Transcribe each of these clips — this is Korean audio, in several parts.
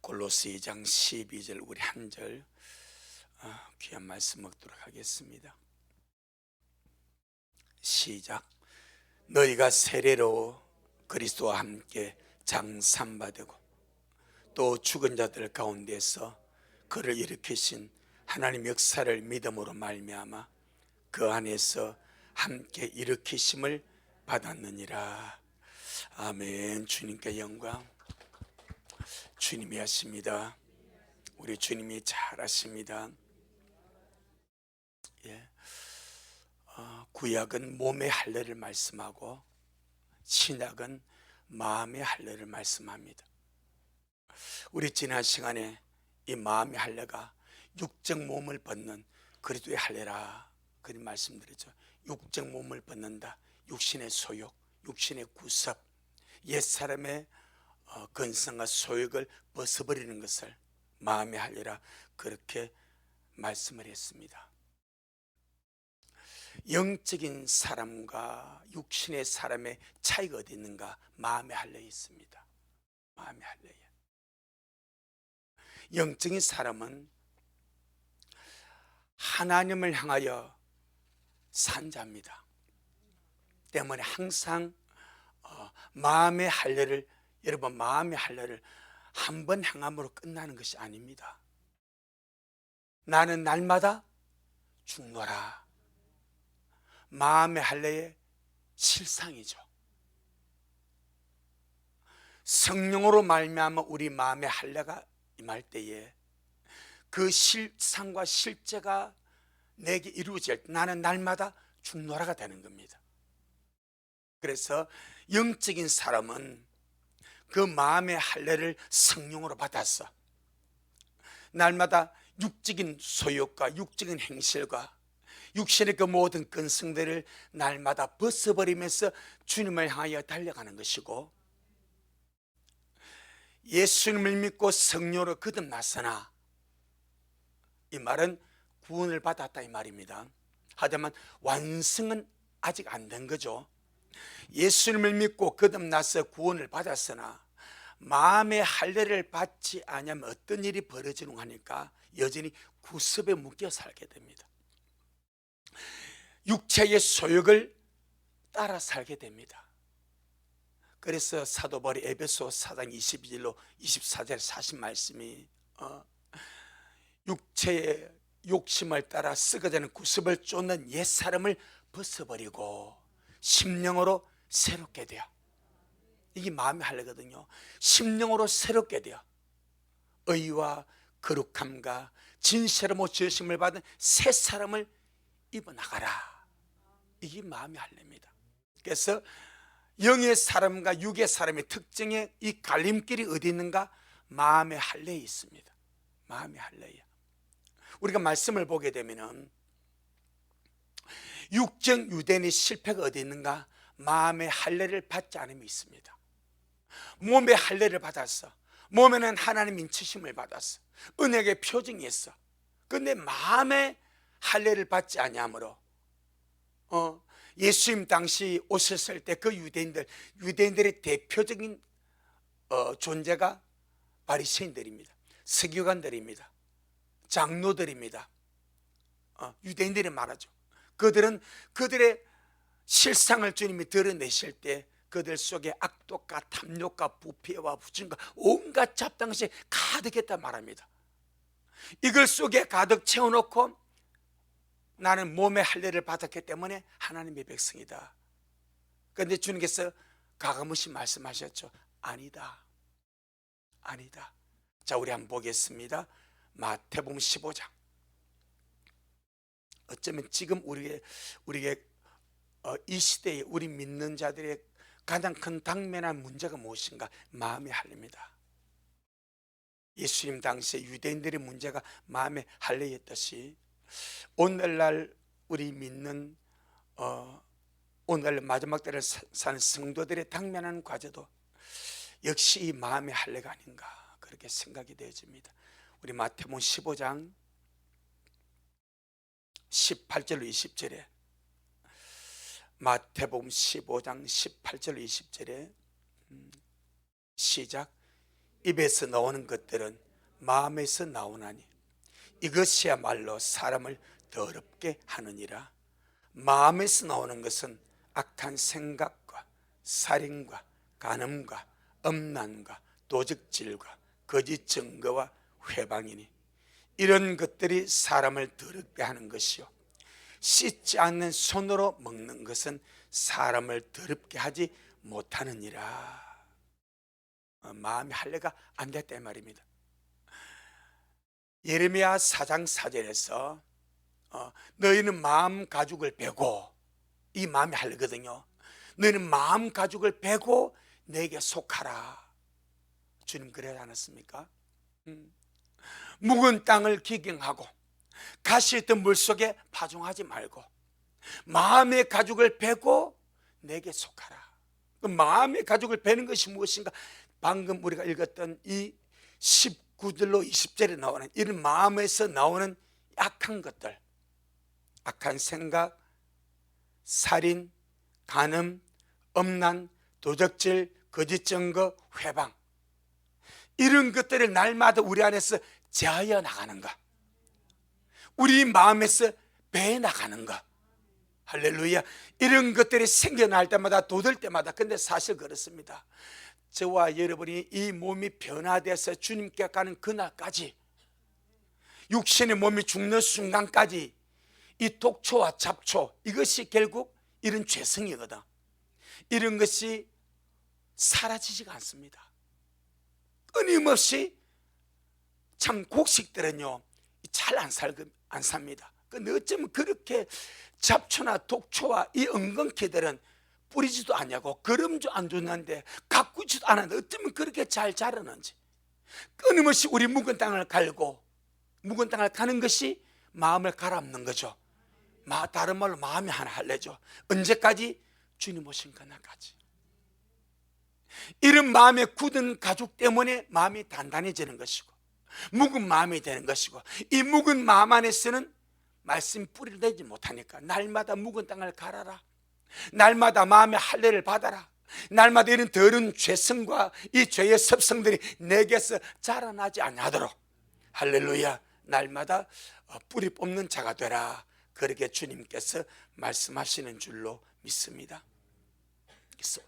골로새 2장 12절 우리 한 절 귀한 말씀 먹도록 하겠습니다. 시작. 너희가 세례로 그리스도와 함께 장삼받고 또 죽은 자들 가운데서 그를 일으키신 하나님 역사를 믿음으로 말미암아 그 안에서 함께 일으키심을 받았느니라. 아멘. 주님께 영광. 주님이 하십니다. 우리 주님이 잘하십니다. 구약은 몸의 할례를 말씀하고 신약은 마음의 할례를 말씀합니다. 우리 지난 시간에 이 마음의 할례가 육적 몸을 벗는 그리스도의 할례라 그런 말씀드렸죠. 육적 몸을 벗는다. 육신의 소욕, 육신의 구섭, 옛사람의 근성과 소욕을 벗어버리는 것을 마음의 할례라 그렇게 말씀을 했습니다. 영적인 사람과 육신의 사람의 차이가 어디 있는가? 마음의 할례에 있습니다. 마음의 할례에. 영적인 사람은 하나님을 향하여 산 자입니다. 때문에 항상 마음의 할례를, 여러분 마음의 할례를 한 번 행함으로 끝나는 것이 아닙니다. 나는 날마다 죽노라. 마음의 할례의 실상이죠. 성령으로 말미암아 우리 마음의 할례가 임할 때에 그 실상과 실제가 내게 이루어질 때 나는 날마다 죽노라가 되는 겁니다. 그래서 영적인 사람은 그 마음의 할례를 성령으로 받았어. 날마다 육적인 소욕과 육적인 행실과 육신의 그 모든 근성들을 날마다 벗어버리면서 주님을 향하여 달려가는 것이고, 예수님을 믿고 성령으로 거듭났으나 이 말은 구원을 받았다 이 말입니다. 하지만 완성은 아직 안 된 거죠. 예수님을 믿고 거듭나서 구원을 받았으나 마음의 할례를 받지 않으면 어떤 일이 벌어지는가 하니까 여전히 구습에 묶여 살게 됩니다. 육체의 소욕을 따라 살게 됩니다. 그래서 사도 바울이 에베소 4장 22절로 24절 40 말씀이 육체의 욕심을 따라 썩어지는 구습을 쫓는 옛사람을 벗어버리고 심령으로 새롭게 되어, 이게 마음의 할례거든요. 심령으로 새롭게 되어 의와 거룩함과 진실함으로 지으심을 받은 새 사람을 입어나가라. 이게 마음의 할례입니다. 그래서 영의 사람과 육의 사람의 특징의 이 갈림길이 어디 있는가? 마음의 할례에 있습니다. 마음의 할례에. 우리가 말씀을 보게 되면은 육적 유대인의 실패가 어디 있는가? 마음의 할례를 받지 않음이 있습니다. 몸의 할례를 받았어. 몸에는 하나님 인치심을 받았어. 은혜의 표징이 있어. 그런데 마음의 할례를 받지 아니하므로 예수님 당시 오셨을 때 그 유대인들의 대표적인 존재가 바리새인들입니다. 서기관들입니다. 장로들입니다. 유대인들이 말하죠. 그들은 그들의 실상을 주님이 드러내실 때 그들 속에 악독과 탐욕과 부패와 부정과 온갖 잡다한 것이 가득했다 말합니다. 이걸 속에 가득 채워놓고 나는 몸의 할례를 받았기 때문에 하나님의 백성이다. 그런데 주님께서 가감없이 말씀하셨죠. 아니다. 아니다. 자, 우리 한번 보겠습니다. 마태복음 15장. 어쩌면 지금 우리에게 이 시대에 우리 믿는 자들의 가장 큰 당면한 문제가 무엇인가? 마음의 할례입니다. 예수님 당시에 유대인들의 문제가 마음의 할례였듯이 오늘날 우리 믿는 오늘 마지막 때를 사는 성도들의 당면한 과제도 역시 이 마음의 할례가 아닌가 그렇게 생각이 되어집니다. 우리 마태복음 15장 18절로 20절에 마태복음 15장 18절로 20절에 시작. 입에서 나오는 것들은 마음에서 나오나니 이것이야말로 사람을 더럽게 하느니라. 마음에서 나오는 것은 악한 생각과 살인과 간음과 음란과 도적질과 거짓 증거와 회방이니 이런 것들이 사람을 더럽게 하는 것이요 씻지 않는 손으로 먹는 것은 사람을 더럽게 하지 못하느니라. 마음이 할례가 안 됐다 이 말입니다. 예레미야 4장 4절에서 너희는 마음 가죽을 베고, 이 마음이 할례거든요. 너희는 마음 가죽을 베고 내게 속하라. 주님 그러지 않았습니까? 묵은 땅을 기경하고 가시 있던 물속에 파종하지 말고 마음의 가죽을 베고 내게 속하라. 그 마음의 가죽을 베는 것이 무엇인가? 방금 우리가 읽었던 이 19절로 20절에 나오는 이런 마음에서 나오는 악한 것들, 악한 생각, 살인, 간음, 음란, 도적질, 거짓 증거, 회방, 이런 것들을 날마다 우리 안에서 제하여 나가는 것, 우리 마음에서 배해 나가는 것. 할렐루야. 이런 것들이 생겨날 때마다 돋을 때마다, 근데 사실 그렇습니다. 저와 여러분이 이 몸이 변화돼서 주님께 가는 그날까지, 육신의 몸이 죽는 순간까지 이 독초와 잡초, 이것이 결국 이런 죄성이거든. 이런 것이 사라지지가 않습니다. 끊임없이 참 곡식들은요 잘 안 삽니다. 근데 어쩌면 그렇게 잡초나 독초와 이 은근키들은 뿌리지도 않냐고 거름도 안 줬는데 가꾸지도 않았는데 어쩌면 그렇게 잘 자라는지. 끊임없이 우리 묵은 땅을 갈고 묵은 땅을 가는 것이 마음을 갈아엎는 거죠. 다른 말로 마음이 하나 할래죠. 언제까지? 주님 오신 그날까지. 이런 마음에 굳은 가죽 때문에 마음이 단단해지는 것이고 묵은 마음이 되는 것이고, 이 묵은 마음 안에서는 말씀이 뿌리를 내지 못하니까 날마다 묵은 땅을 갈아라, 날마다 마음의 할례를 받아라, 날마다 이런 더러운 죄성과 이 죄의 습성들이 내게서 자라나지 않도록, 할렐루야, 날마다 뿌리 뽑는 자가 되라. 그렇게 주님께서 말씀하시는 줄로 믿습니다. 그래서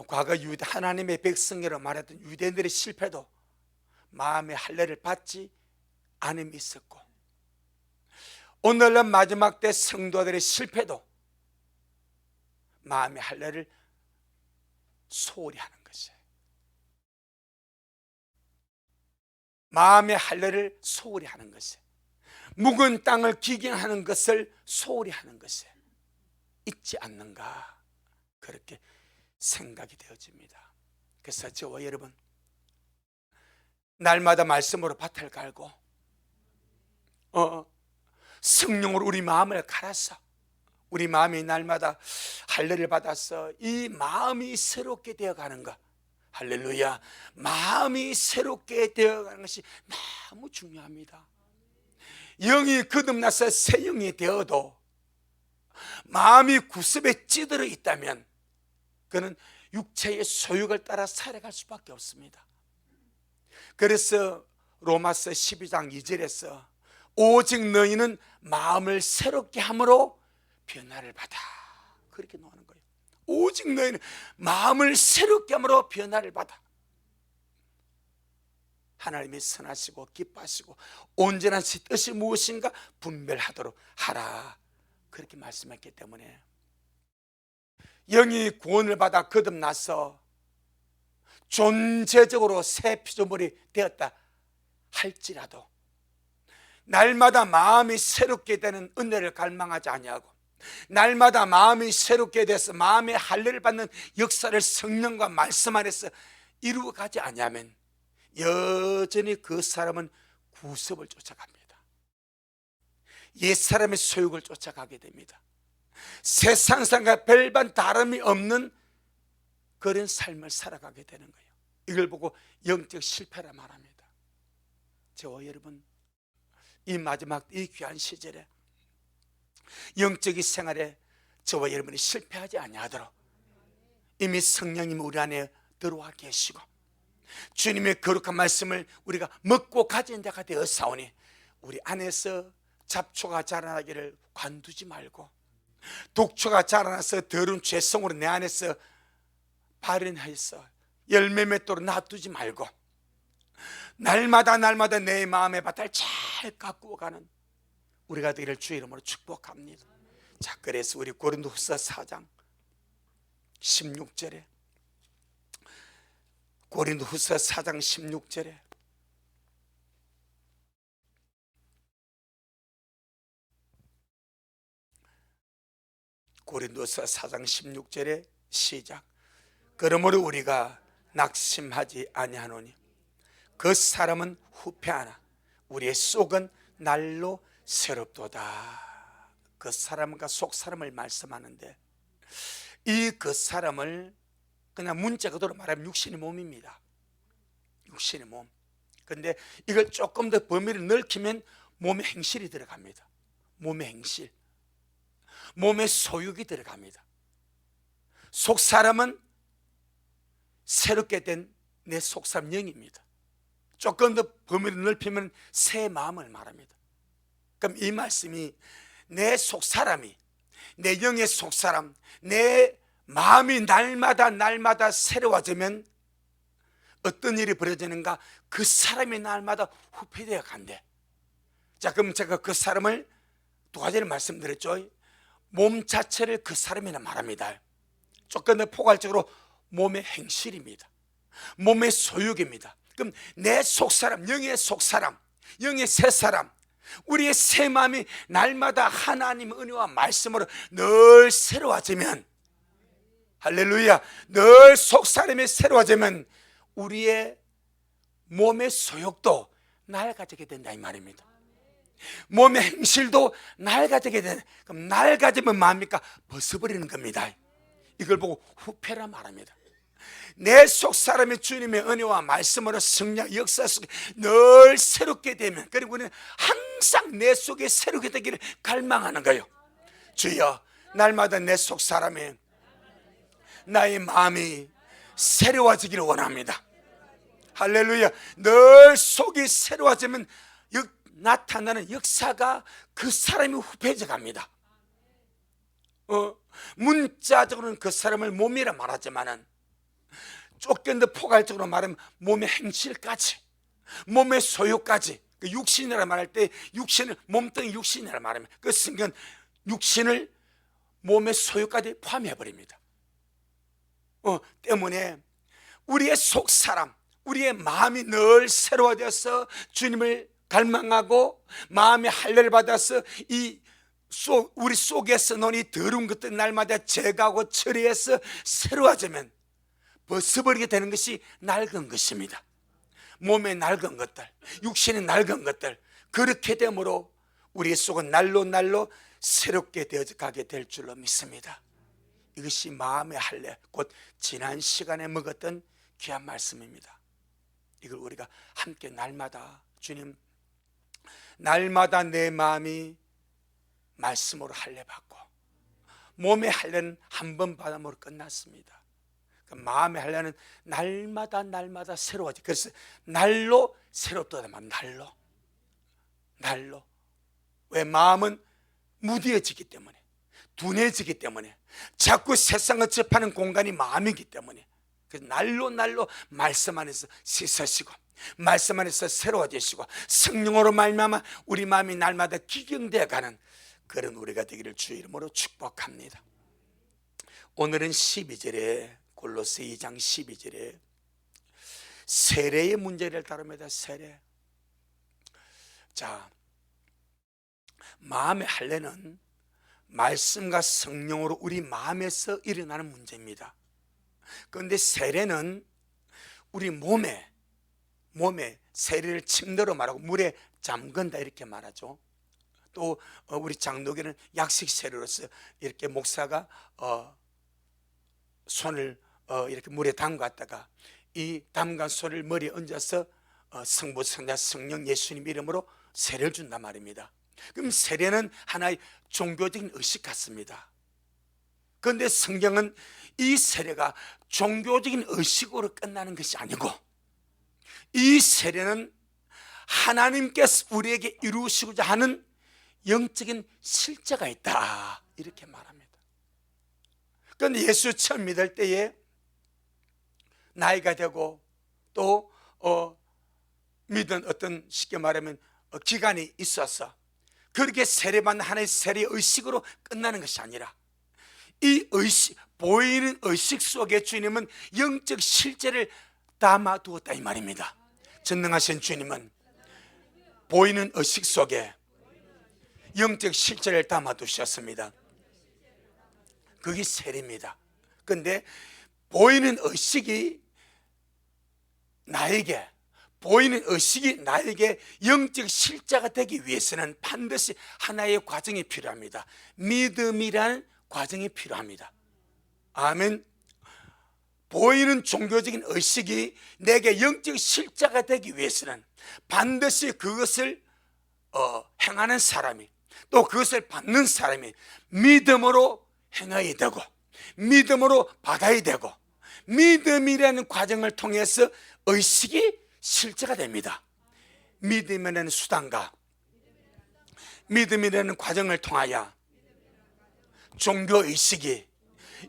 과거 하나님의 백성이라고 말했던 유대인들의 실패도 마음의 할례를 받지 않음이 있었고, 오늘날 마지막 때 성도들의 실패도 마음의 할례를 소홀히 하는 것이에요. 마음의 할례를 소홀히 하는 것이에요. 묵은 땅을 기경하는 것을 소홀히 하는 것이에요. 잊지 않는가, 그렇게 생각이 되어집니다. 그래서 저와 여러분 날마다 말씀으로 밭을 갈고 성령으로 우리 마음을 갈아서 우리 마음이 날마다 할례를 받아서 이 마음이 새롭게 되어가는 것, 할렐루야, 마음이 새롭게 되어가는 것이 너무 중요합니다. 영이 거듭나서 새 영이 되어도 마음이 구습에 찌들어 있다면 그는 육체의 소욕을 따라 살아갈 수밖에 없습니다. 그래서 로마서 12장 2절에서 오직 너희는 마음을 새롭게 함으로 변화를 받아, 그렇게 나오는 거예요. 오직 너희는 마음을 새롭게 함으로 변화를 받아. 하나님이 선하시고 기뻐하시고 온전한 뜻이 무엇인가 분별하도록 하라, 그렇게 말씀했기 때문에 영이 구원을 받아 거듭나서 존재적으로 새 피조물이 되었다 할지라도 날마다 마음이 새롭게 되는 은혜를 갈망하지 아니하고 날마다 마음이 새롭게 돼서 마음의 할례를 받는 역사를 성령과 말씀 안에서 이루어가지 아니하면 여전히 그 사람은 구습을 쫓아갑니다. 옛사람의 소욕을 쫓아가게 됩니다. 세상 사람과 별반 다름이 없는 그런 삶을 살아가게 되는 거예요. 이걸 보고 영적 실패라 말합니다. 저와 여러분 이 마지막 이 귀한 시절에 영적인 생활에 저와 여러분이 실패하지 아니하도록 이미 성령님이 우리 안에 들어와 계시고 주님의 거룩한 말씀을 우리가 먹고 가진 자가 되었사오니 우리 안에서 잡초가 자라나기를 관두지 말고, 독초가 자라나서 더러운 죄성으로 내 안에서 발현해서 열매 맺도록 놔두지 말고, 날마다 날마다 내 마음의 밭을 잘 가꾸어가는 우리가 되기를 주의 이름으로 축복합니다. 자, 그래서 우리 고린도후서 4장 16절에, 고린도후서 4장 16절에 고린도서 4장 16절에 시작. 그러므로 우리가 낙심하지 아니하노니 그 사람은 후패하나 우리의 속은 날로 새롭도다. 그 사람과 속 사람을 말씀하는데, 이 그 사람을 그냥 문자 그대로 말하면 육신의 몸입니다. 육신의 몸. 근데 이걸 조금 더 범위를 넓히면 몸의 행실이 들어갑니다. 몸의 행실, 몸의 소욕이 들어갑니다. 속 사람은 새롭게 된 내 속사람 영입니다. 조금 더 범위를 넓히면 새 마음을 말합니다. 그럼 이 말씀이 내 속사람이, 내 영의 속사람, 내 마음이 날마다 날마다 새로워지면 어떤 일이 벌어지는가? 그 사람이 날마다 후패되어 간대. 자, 그럼 제가 그 사람을 두 가지를 말씀드렸죠. 몸 자체를 그 사람이라 말합니다. 조금 더 포괄적으로 몸의 행실입니다. 몸의 소욕입니다. 그럼 내 속사람, 영의 속사람, 영의 새 사람, 우리의 새 마음이 날마다 하나님 은혜와 말씀으로 늘 새로워지면, 할렐루야, 늘 속사람이 새로워지면 우리의 몸의 소욕도 낡아지게 된다 이 말입니다. 몸의 행실도 낡아지게 된다. 그럼 낡아지면 뭡니까? 벗어버리는 겁니다. 이걸 보고 후패라 말합니다. 내 속사람이 주님의 은혜와 말씀으로 성령 역사 속에 늘 새롭게 되면, 그리고 우리는 항상 내 속에 새롭게 되기를 갈망하는 거예요. 주여, 날마다 내 속사람이, 나의 마음이 새로워지기를 원합니다. 할렐루야. 늘 속이 새로워지면 나타나는 역사가 그 사람이 후패져 갑니다. 문자적으로는 그 사람을 몸이라 말하지만은 조금 더 포괄적으로 말하면 몸의 행실까지, 몸의 소유까지, 그 육신이라 말할 때 육신을, 몸뚱이 육신이라 말하면 그 순간 육신을 몸의 소유까지 포함해버립니다. 때문에 우리의 속사람, 우리의 마음이 늘 새로워져서 주님을 갈망하고 마음의 할례를 받아서 우리 속에서 논이 더러운 것들 날마다 제거하고 처리해서 새로워지면 벗어버리게 되는 것이 낡은 것입니다. 몸의 낡은 것들, 육신의 낡은 것들, 그렇게 되므로 우리의 속은 날로 날로 새롭게 되어 가게 될 줄로 믿습니다. 이것이 마음의 할례, 곧 지난 시간에 먹었던 귀한 말씀입니다. 이걸 우리가 함께 날마다, 주님, 날마다 내 마음이 말씀으로 할례 받고, 몸의 할례는 한 번 받음으로 끝났습니다. 마음의 할례는 날마다 날마다 새로워지. 그래서 날로 새롭다 말, 날로. 왜? 마음은 무뎌지기 때문에, 둔해지기 때문에, 자꾸 세상을 접하는 공간이 마음이기 때문에, 그래서 날로 말씀 안에서 씻으시고 말씀 안에서 새로워지시고 성령으로 말미암아 우리 마음이 날마다 기경되어 가는 그런 우리가 되기를 주의 이름으로 축복합니다. 오늘은 12절에, 골로새 2장 12절에 세례의 문제를 다룹니다. 세례. 자, 마음의 할례는 말씀과 성령으로 우리 마음에서 일어나는 문제입니다. 그런데 세례는 우리 몸에 세례를 침례로 말하고 물에 잠근다 이렇게 말하죠. 또 우리 장로교는 약식 세례로서 이렇게 목사가 손을 이렇게 물에 담갔다가 이 담간 손을 머리에 얹어서 성부, 성자, 성령, 예수님 이름으로 세례를 준단 말입니다. 그럼 세례는 하나의 종교적인 의식 같습니다. 그런데 성경은 이 세례가 종교적인 의식으로 끝나는 것이 아니고 이 세례는 하나님께서 우리에게 이루시고자 하는 영적인 실제가 있다, 이렇게 말합니다. 그런데 예수 처음 믿을 때에 나이가 되고 또 믿은 어떤, 쉽게 말하면 기간이 있어서 그렇게 세례받는 하나의 세례 의식으로 끝나는 것이 아니라, 이 의식, 보이는 의식 속에 주님은 영적 실제를 담아두었다, 이 말입니다. 전능하신 주님은 보이는 의식 속에 영적 실제를 담아두셨습니다. 그게 세례입니다. 그런데 보이는 의식이 나에게 영적 실제가 되기 위해서는 반드시 하나의 과정이 필요합니다. 믿음이라는 과정이 필요합니다. 아멘. 보이는 종교적인 의식이 내게 영적 실제가 되기 위해서는 반드시 그것을 행하는 사람이, 또 그것을 받는 사람이 믿음으로 행해야 되고, 믿음으로 받아야 되고, 믿음이라는 과정을 통해서 의식이 실제가 됩니다. 믿음이라는 수단과 믿음이라는 과정을 통하여 종교의식이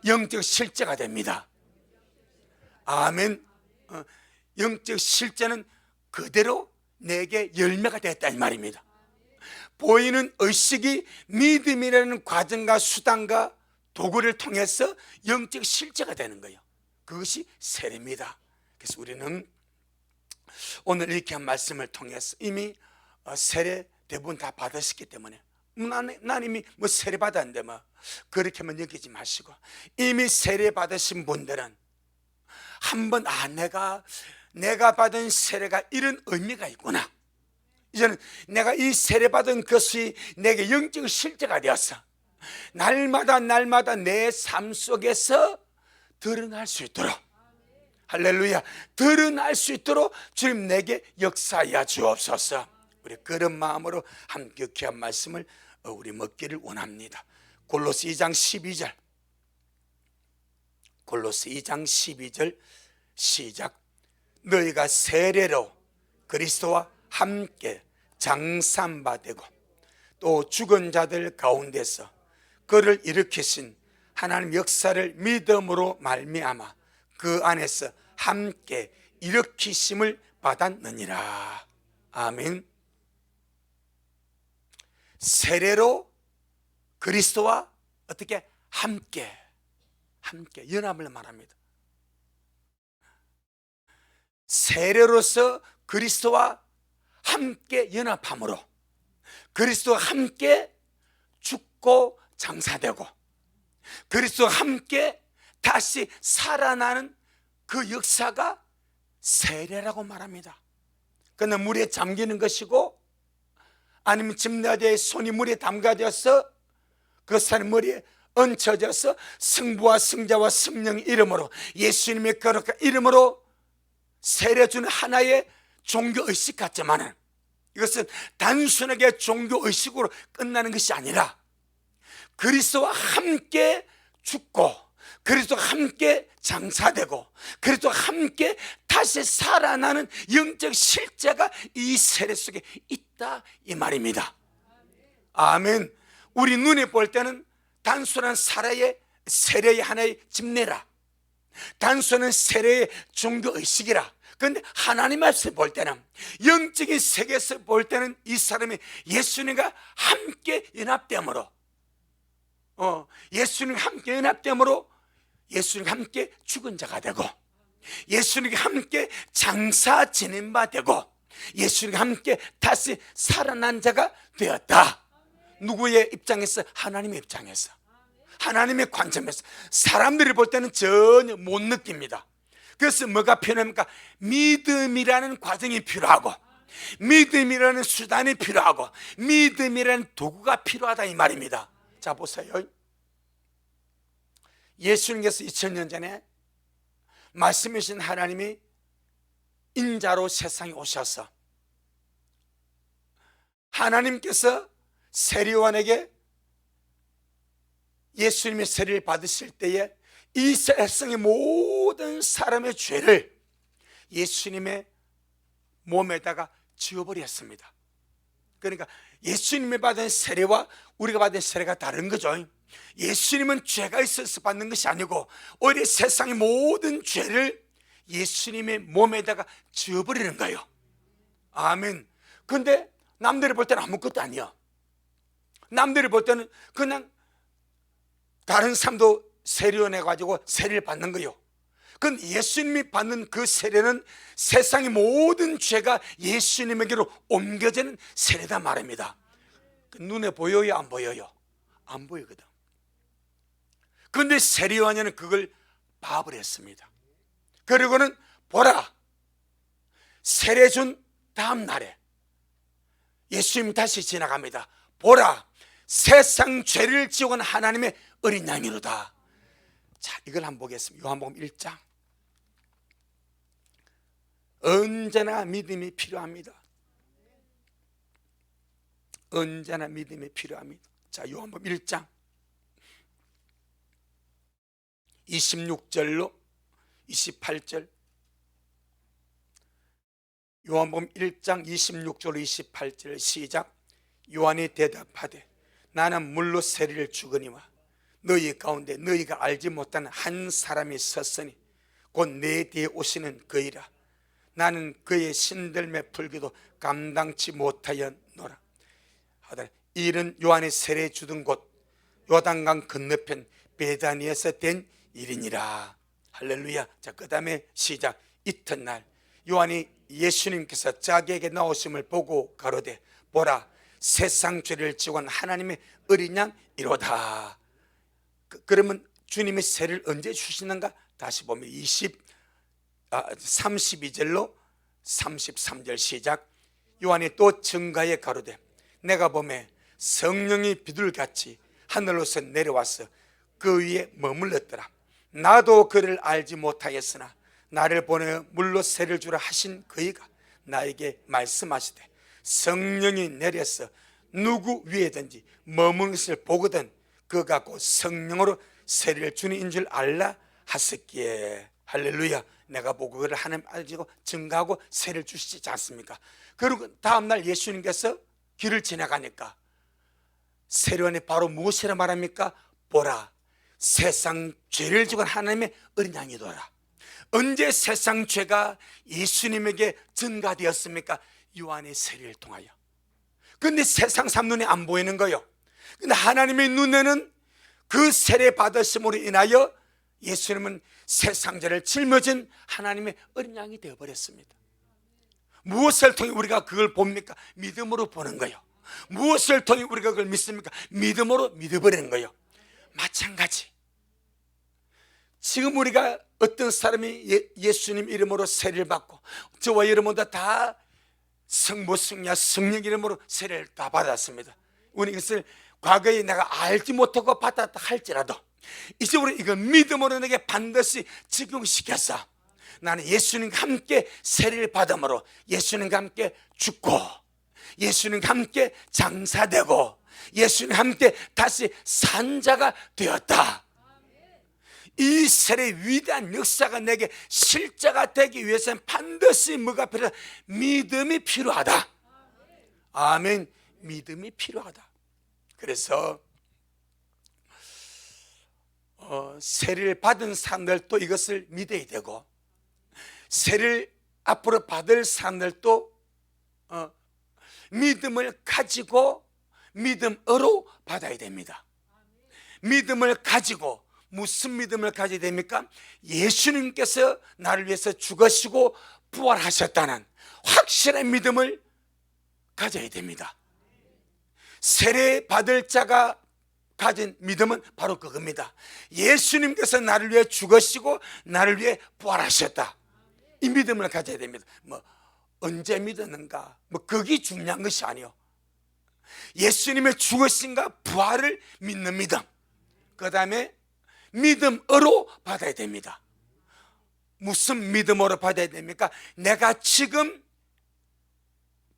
영적 실제가 됩니다. 아멘. 영적 실제는 그대로 내게 열매가 됐다, 이 말입니다. 보이는 의식이 믿음이라는 과정과 수단과 도구를 통해서 영적 실제가 되는 거예요. 그것이 세례입니다. 그래서 우리는 오늘 이렇게 한 말씀을 통해서 이미 세례 대부분 다 받으셨기 때문에, 난 이미 세례 받았는데 그렇게만 여기지 마시고, 이미 세례 받으신 분들은 한번 내가 받은 세례가 이런 의미가 있구나, 이제는 내가 이 세례 받은 것이 내게 영적 실제가 되어서 날마다 내 삶 속에서 드러날 수 있도록, 할렐루야, 드러날 수 있도록 주님 내게 역사하여 주옵소서. 우리 그런 마음으로 함께 귀한 말씀을 우리 먹기를 원합니다. 골로새 2장 12절, 골로새 2장 12절 시작. 너희가 세례로 그리스도와 함께 장사받되고 또 죽은 자들 가운데서 그를 일으키신 하나님 역사를 믿음으로 말미암아 그 안에서 함께 일으키심을 받았느니라. 아멘. 세례로 그리스도와 어떻게 함께 연합을 말합니다. 세례로서 그리스도와 함께 연합함으로 그리스도와 함께 죽고 장사되고 그리스도와 함께 다시 살아나는 그 역사가 세례라고 말합니다. 그러나 물에 잠기는 것이고, 아니면 집나대의 손이 물에 담가져서 그 사람 머리에 얹혀져서 성부와 성자와 성령의 이름으로, 예수님의 거룩한 이름으로 세례 주는 하나의 종교의식 같지만은, 이것은 단순하게 종교의식으로 끝나는 것이 아니라 그리스도와 함께 죽고 그리스도와 함께 장사되고 그리스도와 함께 다시 살아나는 영적 실제가 이 세례 속에 있다, 이 말입니다. 아멘. 우리 눈에 볼 때는 단순한 세례의 하나의 집례라, 단순한 세례의 종교의식이라. 그런데 하나님 앞에서 볼 때는, 영적인 세계에서 볼 때는 이 사람이 예수님과 함께 연합됨으로, 예수님과 함께 연합됨으로 예수님과 함께 죽은 자가 되고, 예수님과 함께 장사 지낸 바 되고, 예수님과 함께 다시 살아난 자가 되었다. 누구의 입장에서? 하나님의 입장에서, 하나님의 관점에서. 사람들이 볼 때는 전혀 못 느낍니다. 그래서 뭐가 필요합니까? 믿음이라는 과정이 필요하고, 믿음이라는 수단이 필요하고, 믿음이라는 도구가 필요하다, 이 말입니다. 자, 보세요. 예수님께서 2000년 전에 말씀해 주신 하나님이 인자로 세상에 오셔서 하나님께서 세례요한에게 예수님의 세례를 받으실 때에 이 세상의 모든 사람의 죄를 예수님의 몸에다가 지어버렸습니다. 그러니까 예수님이 받은 세례와 우리가 받은 세례가 다른 거죠. 예수님은 죄가 있어서 받는 것이 아니고 오히려 세상의 모든 죄를 예수님의 몸에다가 지어버리는 거예요. 아멘. 근데 남들이 볼 때는 아무것도 아니야. 남들이 볼 때는 그냥 다른 사람도 세례원해 가지고 세례를 받는 거예요. 근데 예수님이 받는 그 세례는 세상의 모든 죄가 예수님에게로 옮겨지는 세례다 말입니다. 눈에 보여요, 안 보여요? 안 보이거든. 그런데 세례요한은 그걸 봐버렸습니다. 그리고는 보라, 세례 준 다음 날에 예수님 다시 지나갑니다. 보라, 세상 죄를 지어온 하나님의 어린 양이로다. 자, 이걸 한번 보겠습니다. 요한복음 1장. 언제나 믿음이 필요합니다. 언제나 믿음이 필요합니다. 자, 요한복음 1장 26절로 28절. 요한복음 1장 26절로 28절 시작. 요한이 대답하되 나는 물로 세례를 주거니와 너희 가운데 너희가 알지 못하는 한 사람이 섰으니 곧 내 뒤에 오시는 그이라. 나는 그의 신들매 풀기도 감당치 못하였노라. 이는 요한이 세례 주던 곳 요단강 건너편 베다니에서 된 일이니라. 할렐루야. 자, 그 다음에 시작. 이튿날 요한이 예수님께서 자기에게 나오심을 보고 가로되 보라, 세상 죄를 지어온 하나님의 어린 양 이로다. 그러면 주님의 세례를 언제 주시는가? 다시 보면 32절로 33절 시작. 요한이 또 증가에 가로되 내가 보매 성령이 비둘같이 하늘로서 내려와서 그 위에 머물렀더라. 나도 그를 알지 못하였으나 나를 보내 물로 세례를 주라 하신 그이가 나에게 말씀하시되 성령이 내려서 누구 위에든지 머무는 것을 보거든 그가 곧 성령으로 세례를 주는 인 줄 알라 하셨기에. 할렐루야. 내가 보고 그를 하나님 알지고 증가하고 세례를 주시지 않습니까? 그리고 다음날 예수님께서 길을 지나가니까 세례원이 바로 무엇이라 말합니까? 보라, 세상 죄를 지고 하나님의 어린 양이더라. 언제 세상 죄가 예수님에게 증가되었습니까? 요한의 세례를 통하여. 그런데 세상 사람 눈에 안 보이는 거예요. 근데 하나님의 눈에는 그 세례 받으심으로 인하여 예수님은 세상 죄를 짊어진 하나님의 어린 양이 되어버렸습니다. 무엇을 통해 우리가 그걸 봅니까? 믿음으로 보는 거예요. 무엇을 통해 우리가 그걸 믿습니까? 믿음으로 믿어버리는 거예요. 마찬가지. 지금 우리가 어떤 사람이 예수님 이름으로 세례를 받고 저와 여러분도 다 성부, 성자, 성령 이름으로 세례를 다 받았습니다. 우리 이것을 과거에 내가 알지 못하고 받았다 할지라도 이제 우리 이거 믿음으로 내게 반드시 적용시켜서 나는 예수님과 함께 세례를 받음으로 예수님과 함께 죽고 예수님과 함께 장사되고 예수님과 함께 다시 산 자가 되었다. 이 세례의 위대한 역사가 내게 실제가 되기 위해서는 반드시 뭐가 필요하다? 믿음이 필요하다. 아멘. 믿음이 필요하다. 그래서 세례를 받은 사람들도 이것을 믿어야 되고 세례를 앞으로 받을 사람들도 믿음을 가지고 믿음으로 받아야 됩니다. 믿음을 가지고 무슨 믿음을 가져야 됩니까? 예수님께서 나를 위해서 죽으시고 부활하셨다는 확실한 믿음을 가져야 됩니다. 세례 받을 자가 가진 믿음은 바로 그겁니다. 예수님께서 나를 위해 죽으시고 나를 위해 부활하셨다. 이 믿음을 가져야 됩니다. 언제 믿었는가? 그게 중요한 것이 아니요. 예수님의 죽으심과 부활을 믿는 믿음. 그 다음에 믿음으로 받아야 됩니다. 무슨 믿음으로 받아야 됩니까? 내가 지금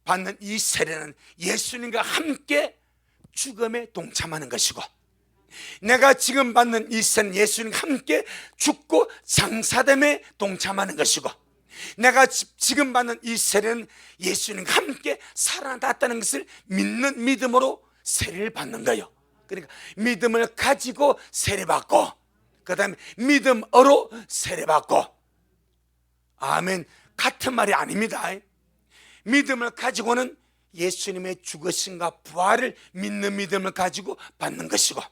받는 이 세례는 예수님과 함께 죽음에 동참하는 것이고 내가 지금 받는 이 세례는 예수님과 함께 죽고 장사됨에 동참하는 것이고 내가 지금 받는 이 세례는 예수님과 함께 살아났다는 것을 믿는 믿음으로 세례를 받는 거예요. 그러니까 믿음을 가지고 세례받고, 그 다음에 믿음으로 세례받고. 아멘. 같은 말이 아닙니다. 믿음을 가지고는 예수님의 죽으심과 부활을 믿는 믿음을 가지고 받는 것이고,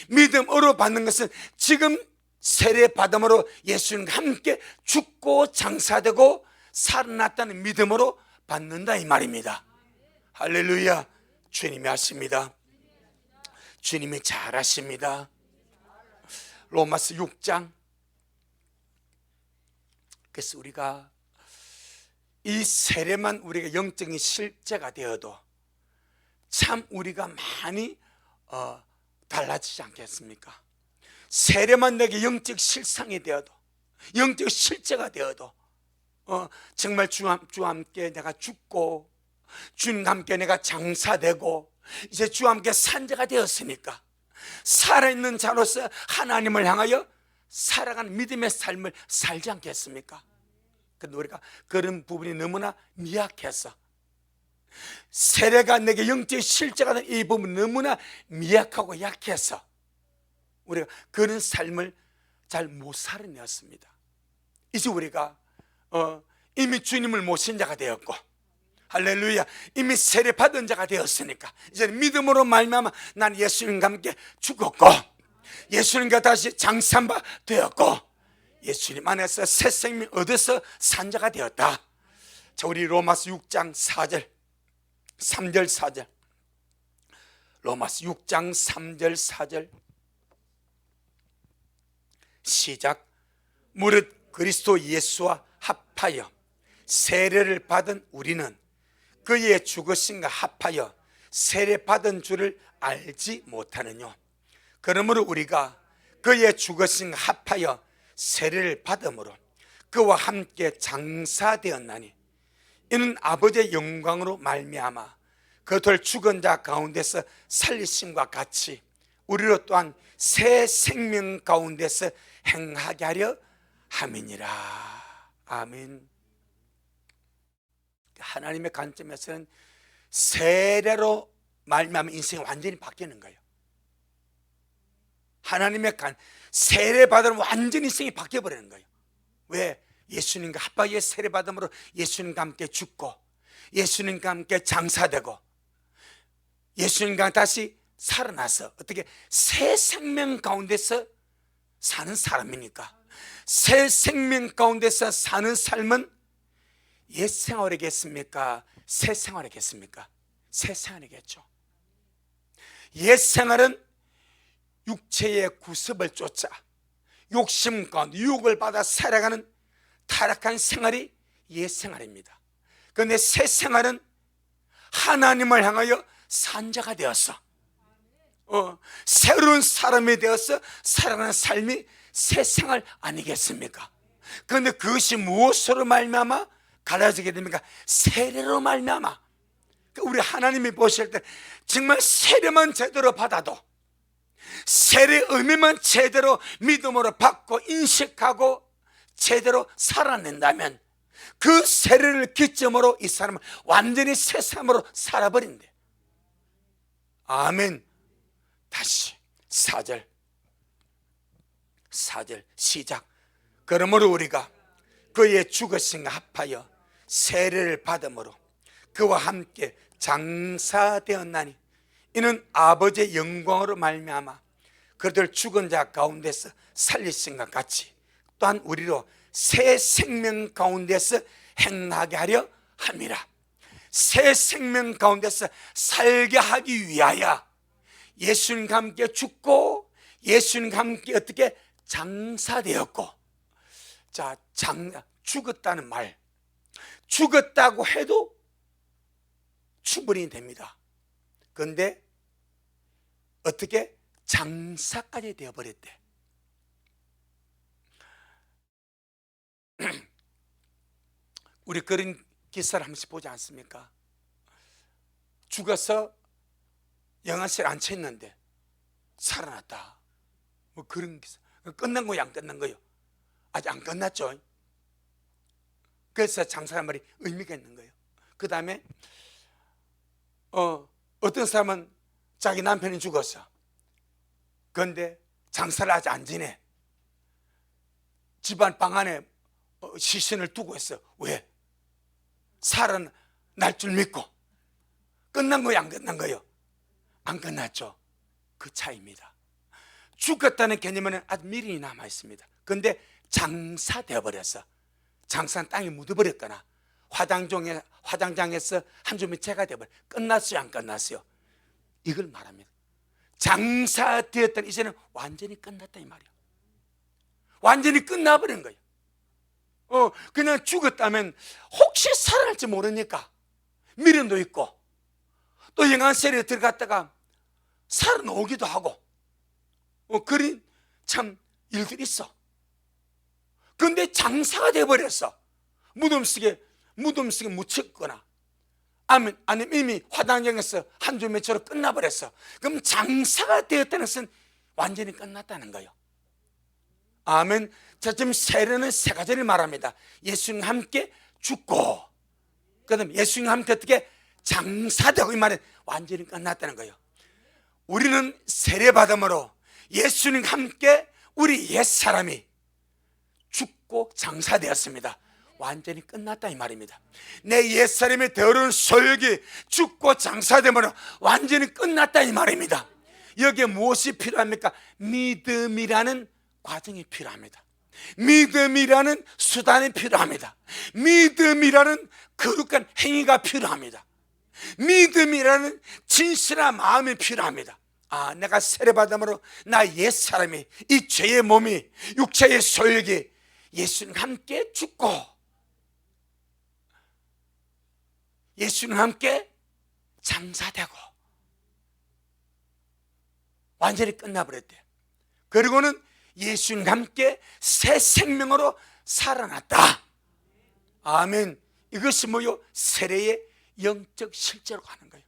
믿음으로 받는 것은 지금 세례 받음으로 예수님과 함께 죽고 장사되고 살아났다는 믿음으로 받는다 이 말입니다. 할렐루야. 주님이 하십니다. 주님이 잘하십니다. 로마서 6장. 그래서 우리가 이 세례만 우리가 영적인 실제가 되어도 참 우리가 많이 달라지지 않겠습니까? 세례만 내게 영적 실상이 되어도, 영적 실제가 되어도 정말 주와 함께 내가 죽고 주님과 함께 내가 장사되고 이제 주와 함께 산자가 되었으니까 살아있는 자로서 하나님을 향하여 살아가는 믿음의 삶을 살지 않겠습니까? 근데 우리가 그런 부분이 너무나 미약해서, 세례가 내게 영적 실제가 된 이 부분 너무나 미약하고 약해서 우리가 그런 삶을 잘 못 살아내었습니다. 이제 우리가 이미 주님을 모신 자가 되었고, 할렐루야, 이미 세례 받은 자가 되었으니까 이제 믿음으로 말미암아 난 예수님과 함께 죽었고 예수님과 다시 장사한 바 되었고 예수님 안에서 새 생명 얻어서 산 자가 되었다. 자, 우리 로마서 6장 4절 3절 4절 로마서 6장 3절 4절 시작. 무릇 그리스도 예수와 합하여 세례를 받은 우리는 그의 죽으심과 합하여 세례 받은 줄을 알지 못하느뇨. 그러므로 우리가 그의 죽으심과 합하여 세례를 받음으로 그와 함께 장사되었나니 이는 아버지의 영광으로 말미암아 그들 죽은 자 가운데서 살리심과 같이 우리로 또한 새 생명 가운데서 행하게 하려 함이니라. 아멘. 하나님의 관점에서는 세례로 말미암아 인생이 완전히 바뀌는 거예요. 하나님의 세례 받으면 완전히 인생이 바뀌어버리는 거예요. 왜? 예수님과 합하여 세례 받음으로 예수님과 함께 죽고 예수님과 함께 장사되고 예수님과 다시 살아나서 어떻게 새 생명 가운데서 사는 사람이니까, 새 생명 가운데서 사는 삶은 옛 생활이겠습니까? 새 생활이겠습니까? 새 생활이겠죠. 옛 생활은 육체의 구습을 쫓아 욕심 가운데 유혹을 받아 살아가는 타락한 생활이 옛 생활입니다. 그런데 새 생활은 하나님을 향하여 산 자가 되어서 새로운 사람이 되어서 살아가는 삶이 새 생활 아니겠습니까? 그런데 그것이 무엇으로 말미암아 갈라지게 됩니까? 세례로 말미암아. 우리 하나님이 보실 때 정말 세례만 제대로 받아도, 세례의 의미만 제대로 믿음으로 받고 인식하고 제대로 살아낸다면 그 세례를 기점으로 이 사람은 완전히 새 삶으로 살아버린대. 아멘. 다시 4절 시작. 그러므로 우리가 그의 죽으심과 합하여 세례를 받음으로 그와 함께 장사되었나니 이는 아버지의 영광으로 말미암아 그들 죽은 자 가운데서 살리신 것 같이 또한 우리로 새 생명 가운데서 행하게 하려 함이라. 새 생명 가운데서 살게 하기 위하여 예수님과 함께 죽고 예수님과 함께 어떻게 장사되었고, 자, 죽었다는 말, 죽었다고 해도 충분히 됩니다. 그런데 어떻게 장사까지 되어버렸대. 우리 그런 기사를 한 번씩 보지 않습니까? 죽어서 영안실에 앉혀있는데 살아났다, 뭐 그런 기사. 끝난 거야 안 끝난 거요? 아직 안 끝났죠. 그래서 장사란 말이 의미가 있는 거예요. 그 다음에 어떤 사람은 자기 남편이 죽었어. 그런데 장사를 아직 안 지내. 집안 방 안에 시신을 두고 있어. 왜? 살아날 줄 믿고. 끝난 거예요, 안 끝난 거예요? 안 끝났죠. 그 차이입니다. 죽었다는 개념은 아주 미련이 남아 있습니다. 그런데 장사되어 버렸어. 장사는 땅에 묻어버렸거나 화장장에서 한 줌이 재가 되어버려. 끝났어요, 안 끝났어요? 이걸 말합니다. 장사되었던 이제는 완전히 끝났다 이 말이에요. 완전히 끝나버린 거예요. 그냥 죽었다면 혹시 살아날지 모르니까 미련도 있고 또 영안세례에 들어갔다가 살아나오기도 하고 그런 참 일들이 있어. 그런데 장사가 돼버렸어. 무덤 속에 묻혔거나 아니면 이미 화단장에서 한 줌의 채로 끝나버렸어. 그럼 장사가 되었다는 것은 완전히 끝났다는 거예요. 아멘. 자, 지금 세례는 세 가지를 말합니다. 예수님과 함께 죽고, 그 다음에 예수님과 함께 어떻게 장사되고, 이 말은 완전히 끝났다는 거예요. 우리는 세례받음으로 예수님과 함께 우리 옛사람이 죽고 장사되었습니다. 완전히 끝났다 이 말입니다. 내 옛사람의 더러운 소욕이 죽고 장사되므로 완전히 끝났다 이 말입니다. 여기에 무엇이 필요합니까? 믿음이라는 과정이 필요합니다. 믿음이라는 수단이 필요합니다. 믿음이라는 거룩한 행위가 필요합니다. 믿음이라는 진실한 마음이 필요합니다. 내가 세례받음으로 나 옛사람이, 이 죄의 몸이, 육체의 소욕이 예수님과 함께 죽고 예수님과 함께 장사되고 완전히 끝나버렸대요. 그리고는 예수님과 함께 새 생명으로 살아났다. 아멘. 이것이 뭐요? 세례의 영적 실제로 가는 거예요.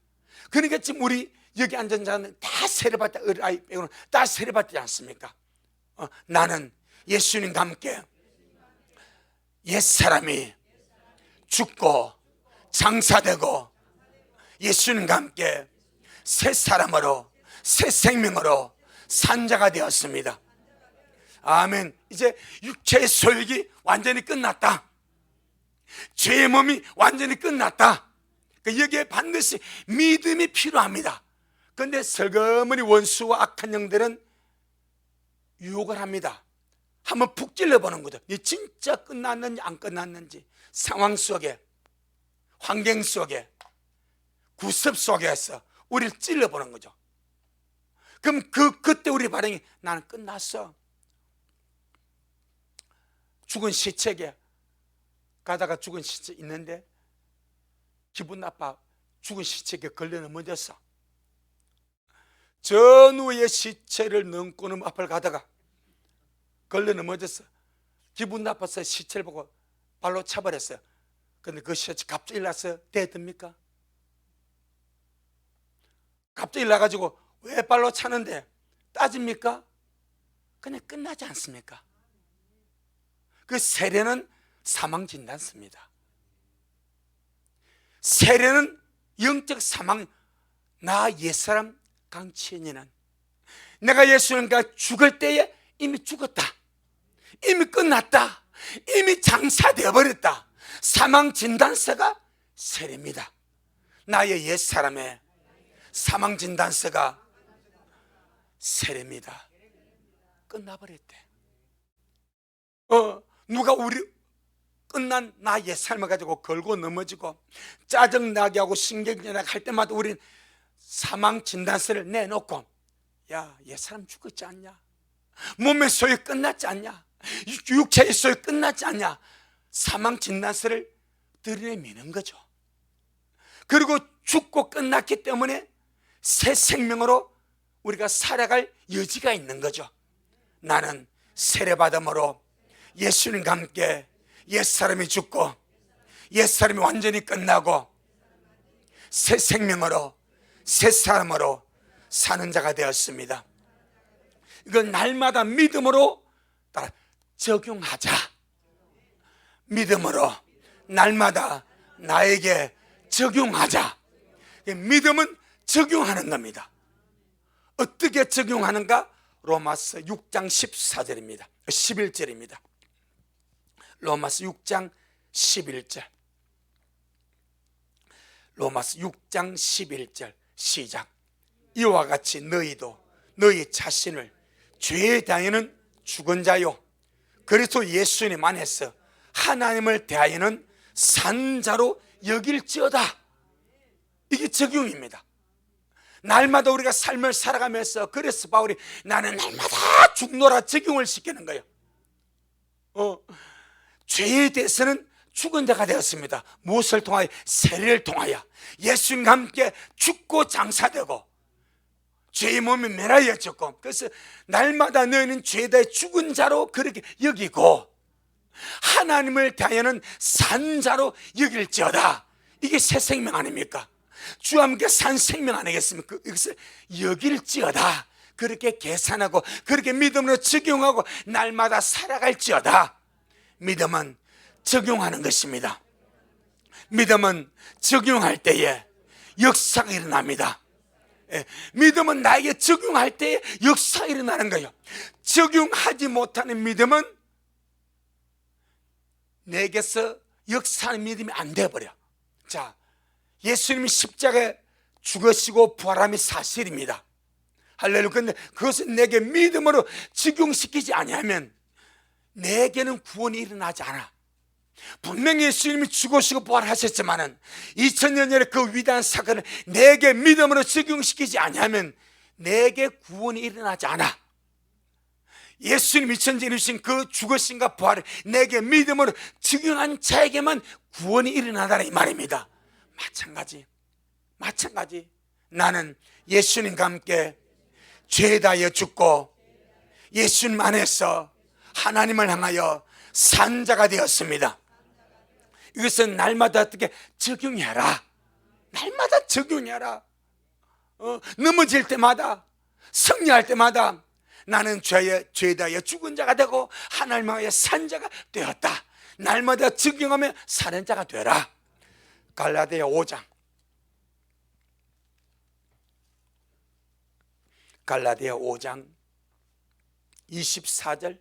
그러니까 지금 우리 여기 앉은 자는 다 세례받다, 어린아이 빼고는 다 세례받지 않습니까? 나는 예수님과 함께 옛사람이 죽고 장사되고 예수님과 함께 새 사람으로, 새 생명으로 산 자가 되었습니다. 아멘. 이제 육체의 소욕이 완전히 끝났다. 죄의 몸이 완전히 끝났다. 여기에 반드시 믿음이 필요합니다. 그런데 슬그머니 원수와 악한 영들은 유혹을 합니다. 한번 푹 찔러보는 거죠. 이 진짜 끝났는지 안 끝났는지, 상황 속에, 환경 속에, 구습 속에서 우리를 찔러보는 거죠. 그럼 그때 우리 반응이 나는 끝났어. 죽은 시체에 가다가 죽은 시체 있는데 기분 나빠. 죽은 시체에 걸려 넘어졌어. 전우의 시체를 넘고는 앞을 가다가 걸려 넘어졌어. 기분 나빠서 시체를 보고 발로 차버렸어요. 그런데 그 시체 갑자기 일어나서 대듭니까? 갑자기 일어나가지고 왜 발로 차는데 따집니까? 그냥 끝나지 않습니까? 그 세례는 사망진단서입니다. 세례는 영적 사망. 나 옛사람 강치현이는 내가 예수님과 죽을 때에 이미 죽었다, 이미 끝났다, 이미 장사되어 버렸다. 사망진단서가 세례입니다. 나의 옛사람의 사망진단서가 세례입니다. 끝나버렸대. 누가 우리 끝난 나 옛삶을 가지고 걸고 넘어지고 짜증나게 하고 신경전하게 할 때마다 우리는 사망진단서를 내놓고, 야, 옛사람 죽었지 않냐? 몸의 소욕 끝났지 않냐? 육체의 소욕 끝났지 않냐? 사망진단서를 들이미는 거죠. 그리고 죽고 끝났기 때문에 새 생명으로 우리가 살아갈 여지가 있는 거죠. 나는 세례받음으로 예수님과 함께 옛사람이 죽고 옛사람이 완전히 끝나고 새 생명으로, 새 사람으로 사는 자가 되었습니다. 이건 날마다 믿음으로 적용하자. 믿음으로 날마다 나에게 적용하자. 믿음은 적용하는 겁니다. 어떻게 적용하는가? 로마서 6장 14절입니다. 11절입니다. 로마서 6장 11절. 로마서 6장 11절 시작. 이와 같이 너희도 너희 자신을 죄에 대하여는 죽은 자요 그리스도 예수님 안에서 하나님을 대하여는 산 자로 여길지어다. 이게 적용입니다. 날마다 우리가 삶을 살아가면서, 그래서 바울이 나는 날마다 죽노라 적용을 시키는 거예요. 죄에 대해서는 죽은 자가 되었습니다. 무엇을 통하여? 세례를 통하여 예수님과 함께 죽고 장사되고 죄의 몸이 멸하여졌고, 그래서 날마다 너희는 죄에 대해 죽은 자로 그렇게 여기고 하나님을 대하여는 산 자로 여길지어다. 이게 새 생명 아닙니까? 주와 함께 산 생명 아니겠습니까? 이것을 여길지어다. 그렇게 계산하고 그렇게 믿음으로 적용하고 날마다 살아갈지어다. 믿음은 적용하는 것입니다. 믿음은 적용할 때에 역사가 일어납니다. 믿음은 나에게 적용할 때에 역사가 일어나는 거예요. 적용하지 못하는 믿음은 내게서 역사하는 믿음이 안 돼버려. 자, 예수님이 십자가에 죽으시고 부활함이 사실입니다. 할렐루야. 근데 그것은 내게 믿음으로 적용시키지 아니하면 내게는 구원이 일어나지 않아. 분명히 예수님이 죽으시고 부활하셨지만은 2000년 전에 그 위대한 사건을 내게 믿음으로 적용시키지 아니하면 내게 구원이 일어나지 않아. 예수님 2000년 전에 이루신 그 죽으심과 부활을 내게 믿음으로 적용한 자에게만 구원이 일어나다라 이 말입니다. 마찬가지 나는 예수님과 함께 죄에 대하여 죽고 예수님 안에서 하나님을 향하여 산 자가 되었습니다. 이것은 날마다 어떻게 적용해라. 날마다 적용해라. 넘어질 때마다, 승리할 때마다 나는 죄에 대하여 죽은 자가 되고 하나님을 향하여 산 자가 되었다. 날마다 적용하며 사는 자가 되라. 갈라디아 5장 갈라디아 5장 24절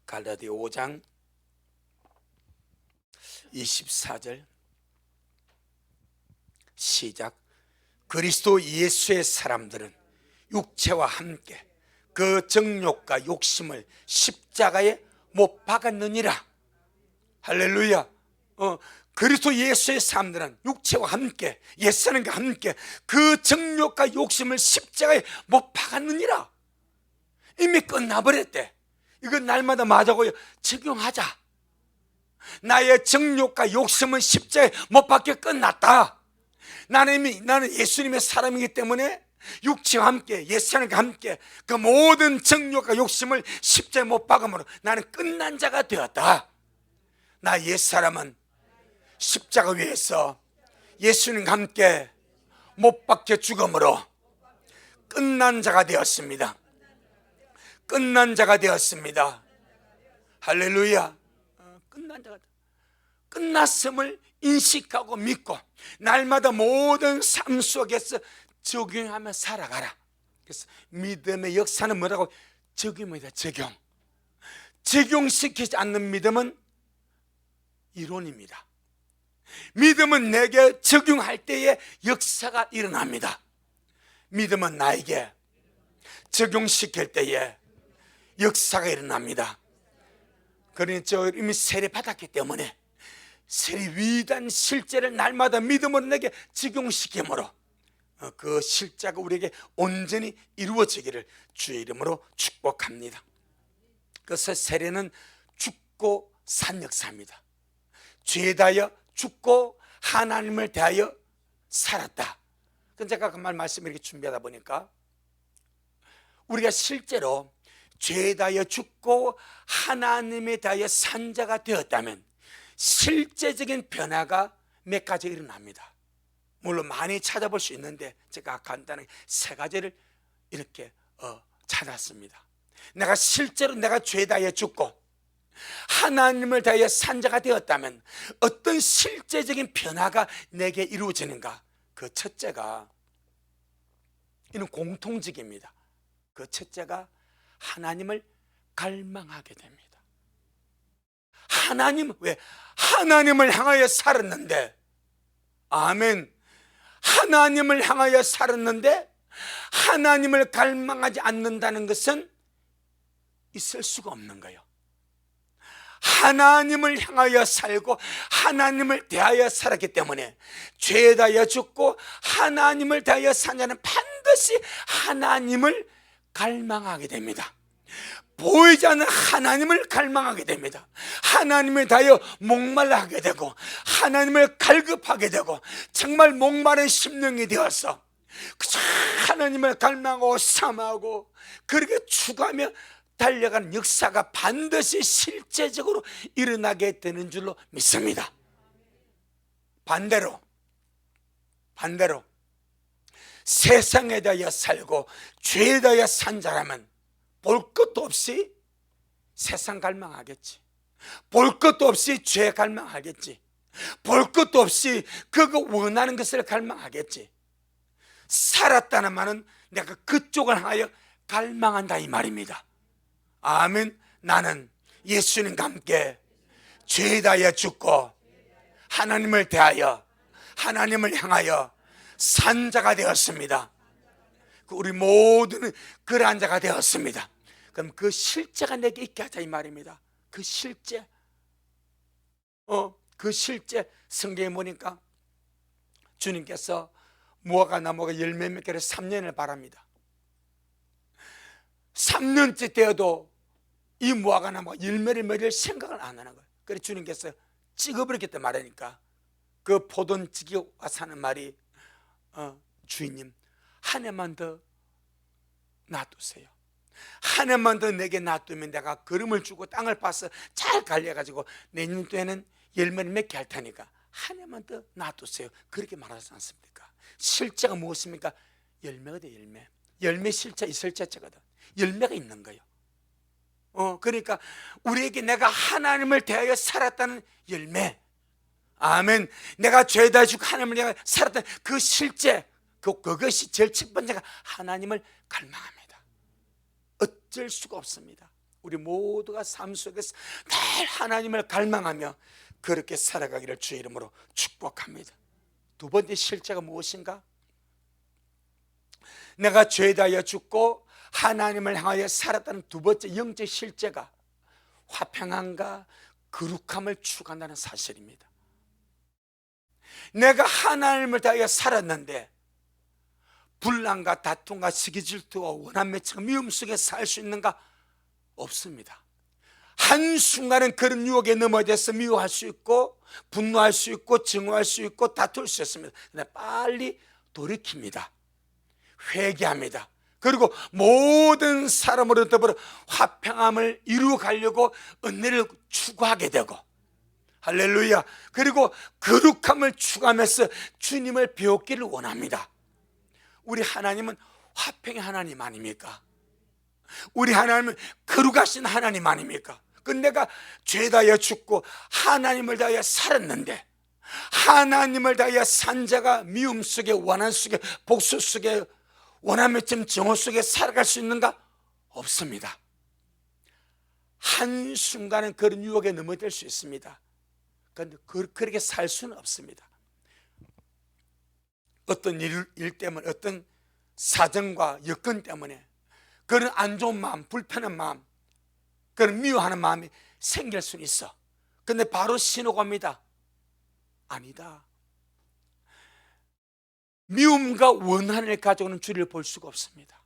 갈라디아 5장 24절 시작. 그리스도 예수의 사람들은 육체와 함께 그 정욕과 욕심을 십자가에 못 박았느니라. 할렐루야. 그리스도 예수의 사람들은 육체와 함께, 옛사람과 함께 그 정욕과 욕심을 십자가에 못 박았느니라. 이미 끝나버렸대. 이건 날마다 맞아고 적용하자. 나의 정욕과 욕심은 십자가에 못 박혀 끝났다. 나는 예수님의 사람이기 때문에 육체와 함께, 옛사람과 함께 그 모든 정욕과 욕심을 십자가에 못 박음으로 나는 끝난 자가 되었다. 나 옛사람은 십자가 위에서 예수님과 함께 못 박혀 죽음으로 끝난 자가 되었습니다. 끝난 자가 되었습니다. 할렐루야. 끝난 자가 끝났음을 인식하고 믿고 날마다 모든 삶 속에서 적용하며 살아가라. 그래서 믿음의 역사는 뭐라고? 적용입니다. 적용. 적용시키지 않는 믿음은 이론입니다. 믿음은 내게 적용할 때에 역사가 일어납니다. 믿음은 나에게 적용시킬 때에 역사가 일어납니다. 그러니 저 이미 세례 받았기 때문에 세례 위대한 실제를 날마다 믿음으로 내게 적용시키므로 그 실제가 우리에게 온전히 이루어지기를 주의 이름으로 축복합니다. 그래서 세례는 죽고 산 역사입니다. 죄에 대하여 죽고 하나님을 대하여 살았다. 그런데 제가 그 말씀 이렇게 준비하다 보니까 우리가 실제로 죄에 대하여 죽고 하나님에 대하여 산 자가 되었다면 실제적인 변화가 몇 가지 일어납니다. 물론 많이 찾아볼 수 있는데 제가 간단하게 세 가지를 이렇게 찾았습니다. 내가 실제로 내가 죄에 대하여 죽고 하나님을 대하여 산 자가 되었다면 어떤 실제적인 변화가 내게 이루어지는가? 그 첫째가, 이는 공통적입니다. 그 첫째가 하나님을 갈망하게 됩니다. 왜? 하나님을 향하여 살았는데, 아멘. 하나님을 향하여 살았는데 하나님을 갈망하지 않는다는 것은 있을 수가 없는 거예요. 하나님을 향하여 살고 하나님을 대하여 살았기 때문에 죄에 대하여 죽고 하나님을 대하여 산 자는 반드시 하나님을 갈망하게 됩니다. 보이지 않는 하나님을 갈망하게 됩니다. 하나님에 대하여 목말라하게 되고 하나님을 갈급하게 되고 정말 목마른 심령이 되어서 그저 하나님을 갈망하고 삼하고 그렇게 추구하며 달려가는 역사가 반드시 실제적으로 일어나게 되는 줄로 믿습니다. 반대로 세상에 대하여 살고 죄에 대하여 산 자라면 볼 것도 없이 세상 갈망하겠지. 볼 것도 없이 죄 갈망하겠지. 볼 것도 없이 그거 원하는 것을 갈망하겠지. 살았다는 말은 내가 그쪽을 향하여 갈망한다 이 말입니다. 아멘. 나는 예수님과 함께 죄에 대하여 죽고 하나님을 대하여 하나님을 향하여 산 자가 되었습니다. 우리 모두는 그러한 자가 되었습니다. 그럼 그 실제가 내게 있게 하자 이 말입니다. 그 실제 성경에 보니까 주님께서 무화과 나무가 열매 맺기를 3년을 바랍니다. 3년째 되어도 이 무화과 나무가 열매를 맺을 생각을 안 하는 거예요. 그래서 주님께서 찍어버리겠다 말하니까 그 포도원지기 와서 하는 말이 주인님 한 해만 더 놔두세요. 한 해만 더 내게 놔두면 내가 거름을 주고 땅을 파서 잘 관리해가지고 내년도에는 열매를 맺게 할 테니까 한 해만 더 놔두세요. 그렇게 말하지 않습니까? 실제가 무엇입니까? 열매가 돼. 열매 실제 있을 자체거든. 열매가 있는 거예요. 그러니까 우리에게 내가 하나님을 대하여 살았다는 열매, 아멘. 내가 죄다 주고 하나님을 대하여 살았다는 그 실제, 그것이 제일 첫 번째가 하나님을 갈망합니다. 어쩔 수가 없습니다. 우리 모두가 삶 속에서 늘 하나님을 갈망하며 그렇게 살아가기를 주의 이름으로 축복합니다. 두 번째 실제가 무엇인가? 내가 죄에 대하여 죽고 하나님을 향하여 살았다는 두 번째 영적 실제가 화평함과 거룩함을 추구한다는 사실입니다. 내가 하나님을 대하여 살았는데 분란과 다툼과 시기 질투와 원한 맺히고 미움 속에 살 수 있는가? 없습니다. 한순간은 그런 유혹에 넘어져서 미워할 수 있고 분노할 수 있고 증오할 수 있고 다툴 수 있습니다. 근데 빨리 돌이킵니다. 회개합니다. 그리고 모든 사람으로 더불어 화평함을 이루어 가려고 은혜를 추구하게 되고, 할렐루야. 그리고 거룩함을 추구하면서 주님을 배우기를 원합니다. 우리 하나님은 화평의 하나님 아닙니까? 우리 하나님은 거룩하신 하나님 아닙니까? 근데 내가 죄 다하여 죽고 하나님을 다하여 살았는데 하나님을 다하여 산 자가 미움 속에 원한 속에 복수 속에 원한 맺힘 정오 속에 살아갈 수 있는가? 없습니다. 한순간은 그런 유혹에 넘어질 수 있습니다. 그런데 그렇게 살 수는 없습니다. 어떤 일 때문에, 어떤 사정과 여건 때문에 그런 안 좋은 마음, 불편한 마음, 그런 미워하는 마음이 생길 수는 있어. 근데 바로 신호가 옵니다. 아니다. 미움과 원한을 가져오는 주를 볼 수가 없습니다.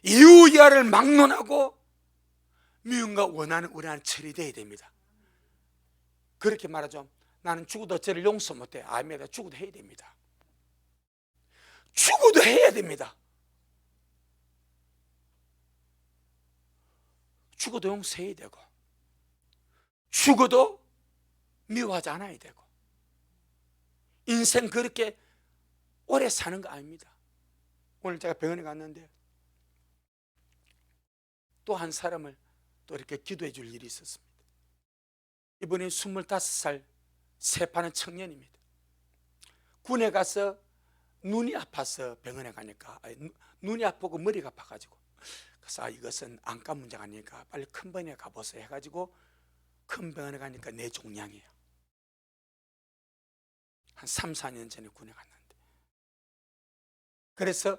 이유야를 막론하고 미움과 원한은 우리 안에 처리되어야 됩니다. 그렇게 말하죠. 나는 죽어도 죄를 용서 못해. 아닙니다. 죽어도 해야 됩니다. 죽어도 해야 됩니다. 죽어도 용서해야 되고 죽어도 미워하지 않아야 되고 인생 그렇게 오래 사는 거 아닙니다. 오늘 제가 병원에 갔는데 또 한 사람을 또 이렇게 기도해 줄 일이 있었습니다. 이분이 25살 새파는 청년입니다. 군에 가서 눈이 아파서 병원에 가니까 눈이 아프고 머리가 아파가지고, 그래서 이것은 안과 문제가 아니니까 빨리 큰 병원에 가보세요 해가지고 큰 병원에 가니까 뇌종양이에요. 한 3, 4년 전에 군에 갔는데, 그래서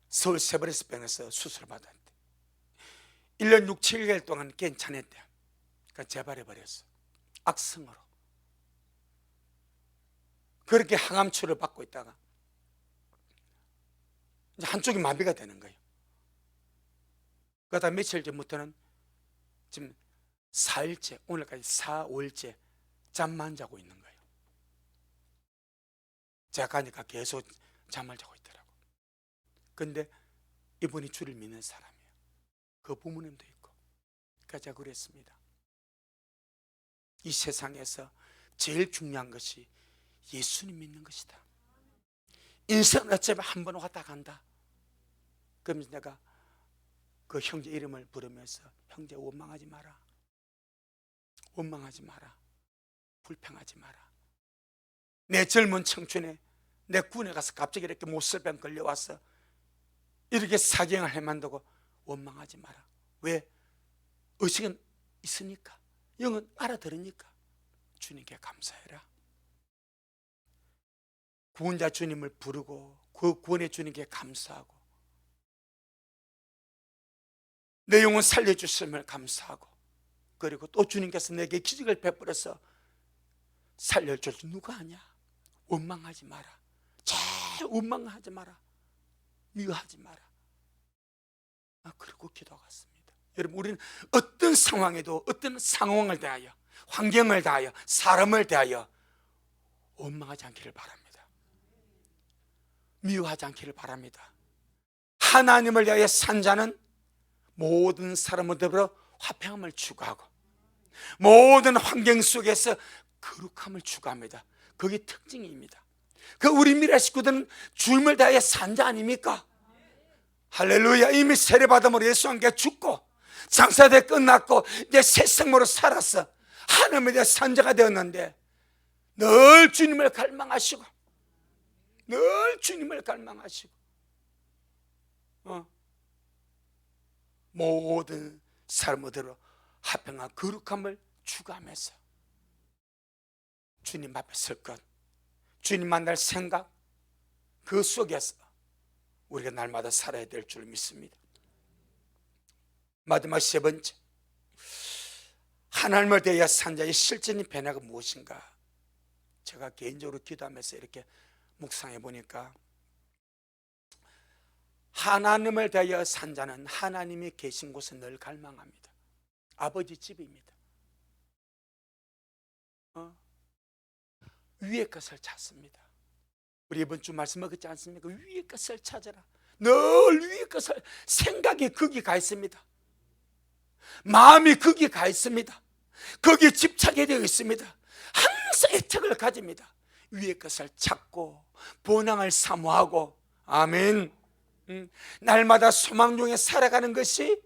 서울 세브란스 병원에서 수술을 받았는데 1년 6, 7개월 동안 괜찮았대요. 그러니까 재발해버렸어. 악성으로. 그렇게 항암치료를 받고 있다가 이제 한쪽이 마비가 되는 거예요. 그러다 며칠 전부터는 지금 4일째, 오늘까지 4, 5일째 잠만 자고 있는 거예요. 제가 가니까 계속 잠을 자고 있더라고. 근데 이분이 주를 믿는 사람이에요. 그 부모님도 있고. 그러니까 제가 그랬습니다. 이 세상에서 제일 중요한 것이 예수님 믿는 것이다. 인생은 어차피 한 번 왔다 간다. 그러면서 내가 그 형제 이름을 부르면서, 형제 원망하지 마라, 원망하지 마라, 불평하지 마라. 내 젊은 청춘에 내 군에 가서 갑자기 이렇게 못살병 걸려와서 이렇게 사경을 해만두고 원망하지 마라. 왜? 의식은 있으니까, 영은 알아들으니까 주님께 감사해라. 구원자 주님을 부르고 그 구원의 주님께 감사하고, 내 영혼 살려주심을 감사하고, 그리고 또 주님께서 내게 기적을 베풀어서 살려줄 줄 누가 아냐. 원망하지 마라. 제일 원망하지 마라. 미워하지 마라. 그리고 기도가 갔습니다. 여러분, 우리는 어떤 상황에도, 어떤 상황을 대하여, 환경을 대하여, 사람을 대하여 원망하지 않기를 바랍니다. 미워하지 않기를 바랍니다. 하나님을 대하여 산 자는 모든 사람을 더불어 화평함을 추구하고 모든 환경 속에서 거룩함을 추구합니다. 그게 특징입니다. 그 우리 미래 식구들은 주님을 다해 산 자 아닙니까? 할렐루야. 이미 세례받음으로 예수와 함께 죽고 장사대 끝났고 이제 새 생모로 살았어. 하나님에 대해 산 자가 되었는데 늘 주님을 갈망하시고, 늘 주님을 갈망하시고, 모든 사람들로 화평한 거룩함을 추구하면서 주님 앞에 설 것, 주님 만날 생각, 그 속에서 우리가 날마다 살아야 될 줄 믿습니다. 마지막 세 번째, 하나님을 대하여 산 자의 실제적인 변화가 무엇인가? 제가 개인적으로 기도하면서 이렇게 묵상해 보니까, 하나님을 대하여 산 자는 하나님이 계신 곳에 늘 갈망합니다. 아버지 집입니다. 위의 것을 찾습니다. 우리 이번 주 말씀 먹었지 않습니까? 위의 것을 찾아라. 늘 위의 것을, 생각이 거기 가 있습니다. 마음이 거기 가 있습니다. 거기에 집착이 되어 있습니다. 항상 애착을 가집니다. 위의 것을 찾고 본향을 사모하고, 아멘. 날마다 소망 중에 살아가는 것이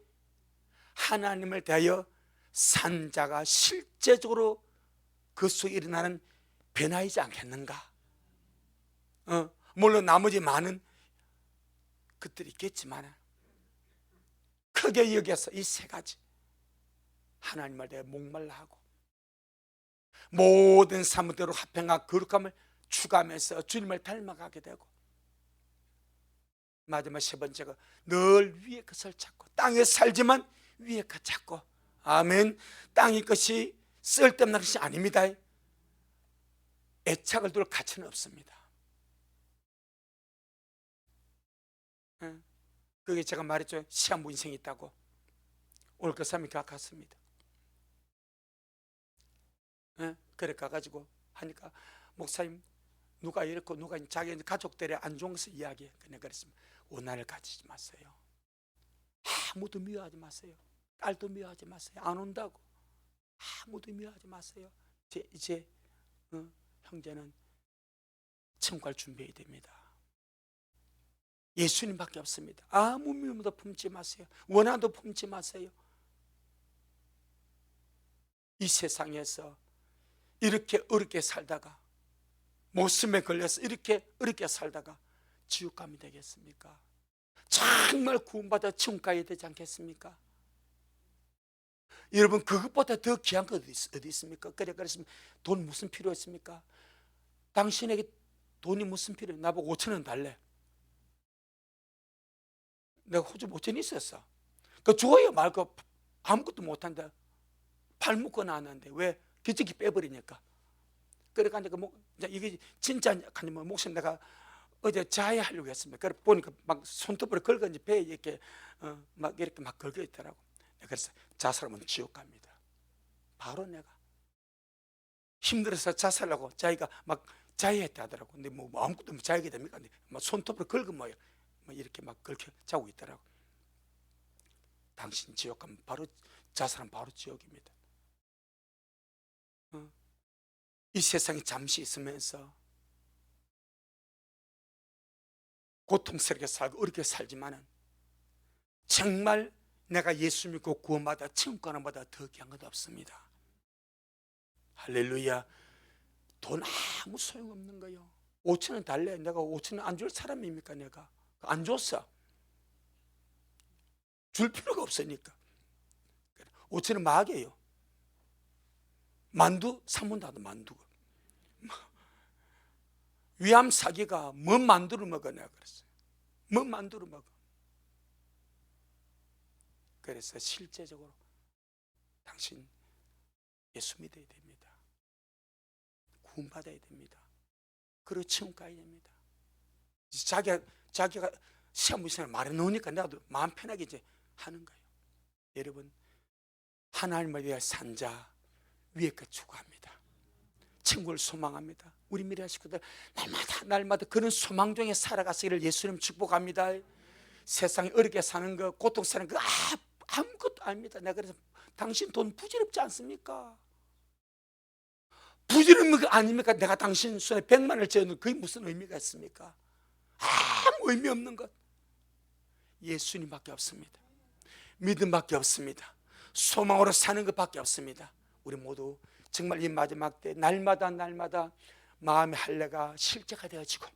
하나님을 대하여 산 자가 실제적으로 그 속에 일어나는 변화이지 않겠는가? 물론 나머지 많은 것들이 있겠지만 크게 여겨서 이 세 가지, 하나님을 대해 목말라 하고 모든 사람대로 화평과 거룩함을 추구하면서 주님을 닮아가게 되고, 마지막 세 번째가 늘 위의 것을 찾고, 땅에 살지만 위의 것 찾고, 아멘. 땅의 것이 쓸데없는 것이 아닙니다. 애착을 둘 가치는 없습니다. 그게 제가 말했죠. 시한부 인생이 있다고. 오늘 그 사람이 갔습니다. 그래 가가지고 하니까, 목사님 누가 이렇고 누가 자기 가족들의 안 좋은 것을 이야기해. 그냥 그랬습니다. 원한을 가지지 마세요. 아무도 미워하지 마세요. 딸도 미워하지 마세요. 안 온다고 아무도 미워하지 마세요. 이제 형제는 천국을 준비해야 됩니다. 예수님밖에 없습니다. 아무 미움도 품지 마세요. 원한도 품지 마세요. 이 세상에서 이렇게 어렵게 살다가, 목숨에 걸려서 이렇게 어렵게 살다가 지옥감이 되겠습니까? 정말 구원받아 천국 가야 되지 않겠습니까? 여러분, 그것보다 더 귀한 것 어디 있습니까? 그래서 돈 무슨 필요 있습니까? 당신에게 돈이 무슨 필요해? 나보고 5,000원 달래. 내가 호주 5,000원 있었어. 그 줘요 말고 아무것도 못한다. 팔 묶어는 안 하는데 왜? 기저귀 빼버리니까. 그러니까 이게 진짜 목사님, 내가 어제 자해하려고 했습니다. 그래 보니까 막 손톱으로 긁어 이제 배에 이렇게 막 긁어 있더라고. 그래서 자살하면 지옥 갑니다. 바로 내가 힘들어서 자살하고 자기가 막 자해했다 하더라고. 근데 뭐 아무것도 자해하게 됩니까? 근데 막 손톱으로 긁으면 이렇게 막 긁혀 자고 있더라고. 당신 지옥 가면 바로 자살하면 바로 지옥입니다. 이 세상에 잠시 있으면서 고통스럽게 살고 어렵게 살지만은 정말 내가 예수 믿고 구원받아 천국 가는 것보다 더 귀한 것 없습니다. 할렐루야. 돈 아무 소용없는 거요. 5,000원 달래. 내가 5,000원 안 줄 사람입니까? 내가 안 줬어. 줄 필요가 없으니까. 5,000원 마개요. 만두 사문다도 만두가. 위암 사기가 뭔 만두를 먹어? 내가 그랬어요. 뭔 만두를 먹어? 그래서 실제적으로 당신 예수 믿어야 됩니다. 구원받아야 됩니다. 그리고 천국 가야 됩니다. 자기가 시험 무시하면 말해놓으니까 나도 마음 편하게 이제 하는 거예요. 여러분, 하나님을 위해 산 자 위에까지 추구합니다. 천국을 소망합니다. 우리 미래 식구들 날마다 그런 소망 중에 살아가시기를 예수님 축복합니다. 세상에 어렵게 사는 거, 고통 사는 거 아무것도 아닙니다. 내가 그래서 당신 돈 부질없지 않습니까? 부질없는 거 아닙니까? 내가 당신 손에 100만을 쥐어놓은 그게 무슨 의미가 있습니까? 아무 의미 없는 것. 예수님밖에 없습니다. 믿음밖에 없습니다. 소망으로 사는 것밖에 없습니다. 우리 모두 정말 이 마지막 때 날마다 마음의 할례가 실제가 되어지고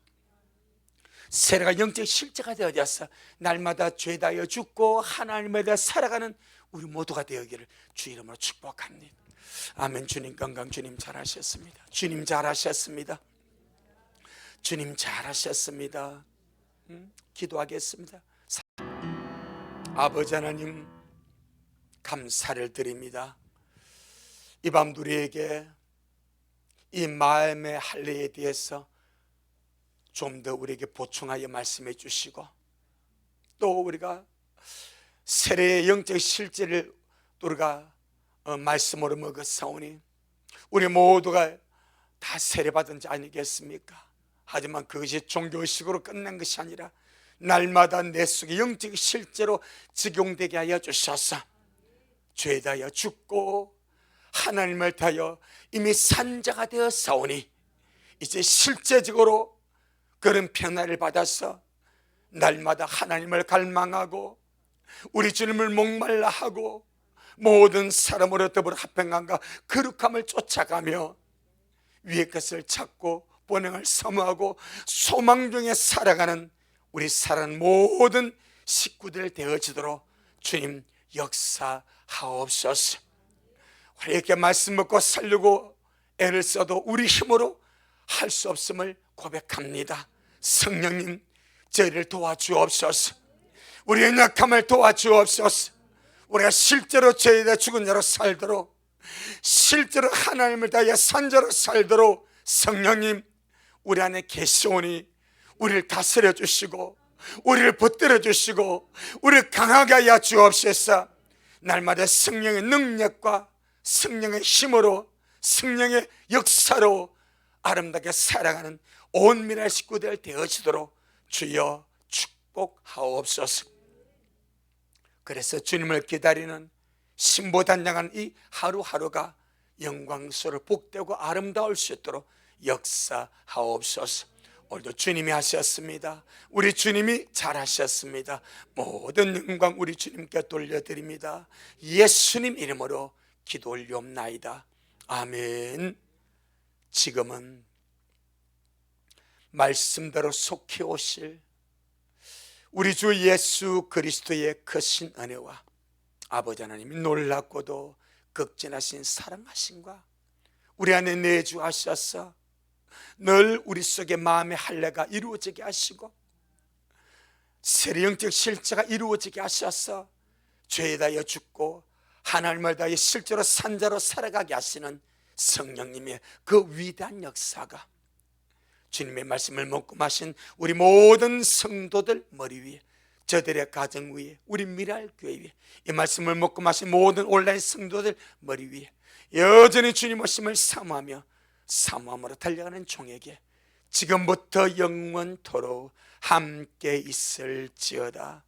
세례가 영적 실제가 되어져서 날마다 죄다여 죽고 하나님에 대해 살아가는 우리 모두가 되어기를 주 이름으로 축복합니다. 아멘. 주님 건강, 주님 잘하셨습니다. 주님 잘하셨습니다. 주님 잘하셨습니다. 기도하겠습니다. 아버지 하나님, 감사를 드립니다. 이 밤 우리에게 이 마음의 할례에 대해서 좀 더 우리에게 보충하여 말씀해 주시고, 또 우리가 세례의 영적 실제를 우리가 말씀으로 먹었사오니 우리 모두가 다 세례받은 자 아니겠습니까? 하지만 그것이 종교의식으로 끝난 것이 아니라 날마다 내 속에 영적 실제로 적용되게 하여 주셔서 죄에 대하여 죽고 하나님을 대하여 이미 산자가 되어 싸우니 이제 실제적으로 그런 변화를 받아서 날마다 하나님을 갈망하고 우리 주님을 목말라 하고 모든 사람으로 더불어 합평함과 거룩함을 쫓아가며 위의 것을 찾고 본행을 사모하고 소망 중에 살아가는 우리 사는 모든 식구들 되어지도록 주님 역사하옵소서. 이렇게 말씀 먹고 살려고 애를 써도 우리 힘으로 할 수 없음을 고백합니다. 성령님, 저희를 도와주옵소서. 우리의 약함을 도와주옵소서. 우리가 실제로 죄에 대해 죽은 자로 살도록, 실제로 하나님을 다하여 산 자로 살도록 성령님 우리 안에 계시오니 우리를 다스려 주시고 우리를 붙들어 주시고 우리를 강하게 하여 주옵소서. 날마다 성령의 능력과 성령의 힘으로 성령의 역사로 아름답게 살아가는 온 민의 식구들 되어지도록 주여 축복하옵소서. 그래서 주님을 기다리는 신보단장한 이 하루하루가 영광스러워 복되고 아름다울 수 있도록 역사하옵소서. 오늘도 주님이 하셨습니다. 우리 주님이 잘하셨습니다. 모든 영광 우리 주님께 돌려드립니다. 예수님 이름으로 기도 올리옵나이다. 아멘. 지금은 말씀대로 속히 오실 우리 주 예수 그리스도의 크신 은혜와 아버지 하나님이 놀랍고도 극진하신 사랑하심과 우리 안에 내주하셔서 늘 우리 속에 마음의 할례가 이루어지게 하시고 세례영적 실제가 이루어지게 하셔서 죄에 대하여 죽고 하나님을 다해 실제로 산자로 살아가게 하시는 성령님의 그 위대한 역사가 주님의 말씀을 먹고 마신 우리 모든 성도들 머리 위에, 저들의 가정 위에, 우리 미랄교회 위에, 이 말씀을 먹고 마신 모든 온라인 성도들 머리 위에 여전히 주님 오심을 사모하며 사모함으로 달려가는 종에게 지금부터 영원토록 함께 있을지어다.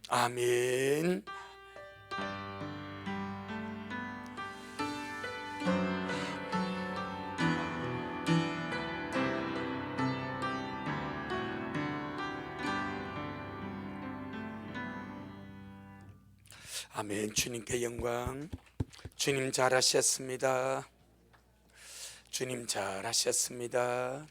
아멘. 아멘. 주님께 영광. 주님 잘하셨습니다. 주님 잘하셨습니다.